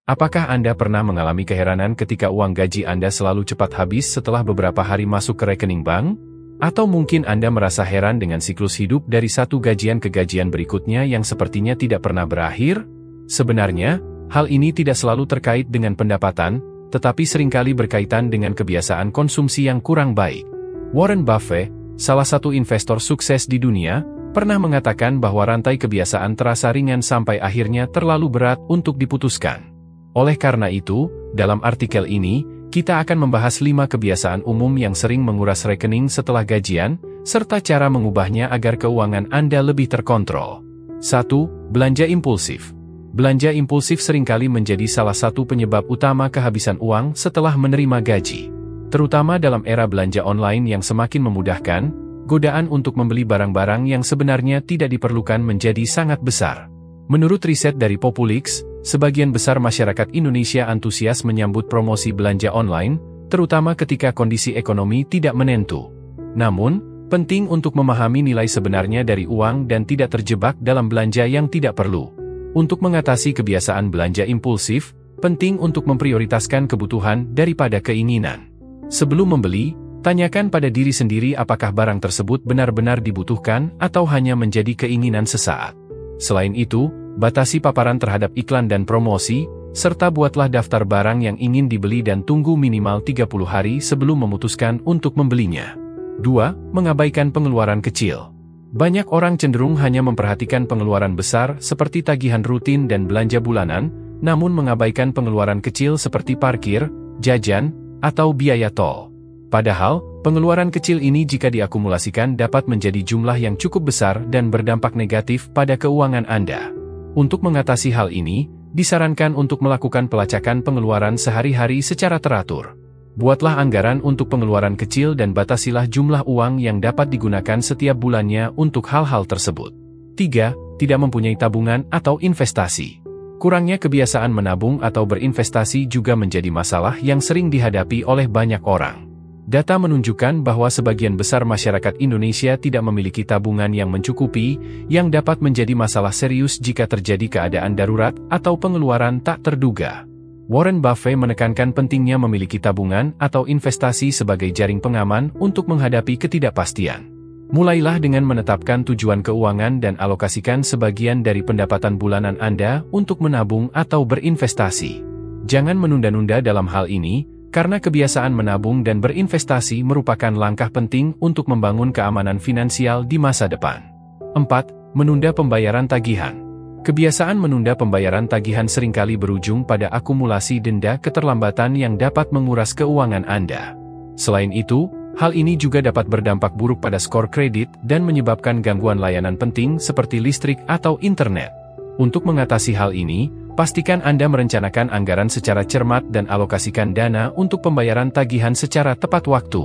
Apakah Anda pernah mengalami keheranan ketika uang gaji Anda selalu cepat habis setelah beberapa hari masuk ke rekening bank? Atau mungkin Anda merasa heran dengan siklus hidup dari satu gajian ke gajian berikutnya yang sepertinya tidak pernah berakhir? Sebenarnya, hal ini tidak selalu terkait dengan pendapatan, tetapi seringkali berkaitan dengan kebiasaan konsumsi yang kurang baik. Warren Buffett, salah satu investor sukses di dunia, pernah mengatakan bahwa rantai kebiasaan terasa ringan sampai akhirnya terlalu berat untuk diputuskan. Oleh karena itu, dalam artikel ini, kita akan membahas 5 kebiasaan umum yang sering menguras rekening setelah gajian, serta cara mengubahnya agar keuangan Anda lebih terkontrol. 1. Belanja impulsif. Belanja impulsif seringkali menjadi salah satu penyebab utama kehabisan uang setelah menerima gaji. Terutama dalam era belanja online yang semakin memudahkan, godaan untuk membeli barang-barang yang sebenarnya tidak diperlukan menjadi sangat besar. Menurut riset dari Populix, sebagian besar masyarakat Indonesia antusias menyambut promosi belanja online, terutama ketika kondisi ekonomi tidak menentu. Namun, penting untuk memahami nilai sebenarnya dari uang dan tidak terjebak dalam belanja yang tidak perlu. Untuk mengatasi kebiasaan belanja impulsif, penting untuk memprioritaskan kebutuhan daripada keinginan. Sebelum membeli, tanyakan pada diri sendiri apakah barang tersebut benar-benar dibutuhkan atau hanya menjadi keinginan sesaat. Selain itu, batasi paparan terhadap iklan dan promosi, serta buatlah daftar barang yang ingin dibeli dan tunggu minimal 30 hari sebelum memutuskan untuk membelinya. 2. Mengabaikan pengeluaran kecil. Banyak orang cenderung hanya memperhatikan pengeluaran besar seperti tagihan rutin dan belanja bulanan, namun mengabaikan pengeluaran kecil seperti parkir, jajan, atau biaya tol. Padahal, pengeluaran kecil ini jika diakumulasikan dapat menjadi jumlah yang cukup besar dan berdampak negatif pada keuangan Anda. Untuk mengatasi hal ini, disarankan untuk melakukan pelacakan pengeluaran sehari-hari secara teratur. Buatlah anggaran untuk pengeluaran kecil dan batasilah jumlah uang yang dapat digunakan setiap bulannya untuk hal-hal tersebut. 3. Tidak mempunyai tabungan atau investasi. Kurangnya kebiasaan menabung atau berinvestasi juga menjadi masalah yang sering dihadapi oleh banyak orang. Data menunjukkan bahwa sebagian besar masyarakat Indonesia tidak memiliki tabungan yang mencukupi, yang dapat menjadi masalah serius jika terjadi keadaan darurat atau pengeluaran tak terduga. Warren Buffett menekankan pentingnya memiliki tabungan atau investasi sebagai jaring pengaman untuk menghadapi ketidakpastian. Mulailah dengan menetapkan tujuan keuangan dan alokasikan sebagian dari pendapatan bulanan Anda untuk menabung atau berinvestasi. Jangan menunda-nunda dalam hal ini, karena kebiasaan menabung dan berinvestasi merupakan langkah penting untuk membangun keamanan finansial di masa depan. 4. Menunda pembayaran tagihan. Kebiasaan menunda pembayaran tagihan seringkali berujung pada akumulasi denda keterlambatan yang dapat menguras keuangan Anda. Selain itu, hal ini juga dapat berdampak buruk pada skor kredit dan menyebabkan gangguan layanan penting seperti listrik atau internet. Untuk mengatasi hal ini, pastikan Anda merencanakan anggaran secara cermat dan alokasikan dana untuk pembayaran tagihan secara tepat waktu.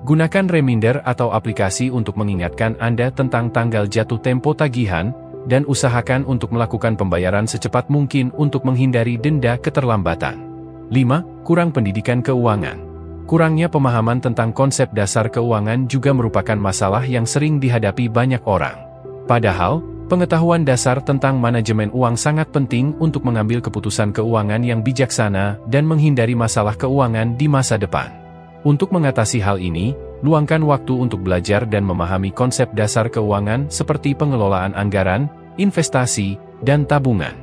Gunakan reminder atau aplikasi untuk mengingatkan Anda tentang tanggal jatuh tempo tagihan, dan usahakan untuk melakukan pembayaran secepat mungkin untuk menghindari denda keterlambatan. 5. Kurang pendidikan keuangan. Kurangnya pemahaman tentang konsep dasar keuangan juga merupakan masalah yang sering dihadapi banyak orang. Padahal, pengetahuan dasar tentang manajemen uang sangat penting untuk mengambil keputusan keuangan yang bijaksana dan menghindari masalah keuangan di masa depan. Untuk mengatasi hal ini, luangkan waktu untuk belajar dan memahami konsep dasar keuangan seperti pengelolaan anggaran, investasi, dan tabungan.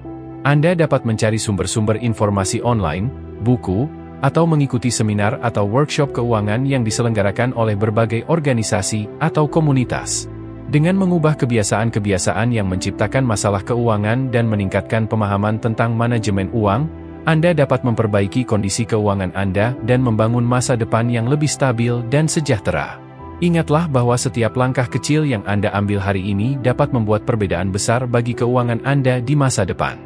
Anda dapat mencari sumber-sumber informasi online, buku, atau mengikuti seminar atau workshop keuangan yang diselenggarakan oleh berbagai organisasi atau komunitas. Dengan mengubah kebiasaan-kebiasaan yang menciptakan masalah keuangan dan meningkatkan pemahaman tentang manajemen uang, Anda dapat memperbaiki kondisi keuangan Anda dan membangun masa depan yang lebih stabil dan sejahtera. Ingatlah bahwa setiap langkah kecil yang Anda ambil hari ini dapat membuat perbedaan besar bagi keuangan Anda di masa depan.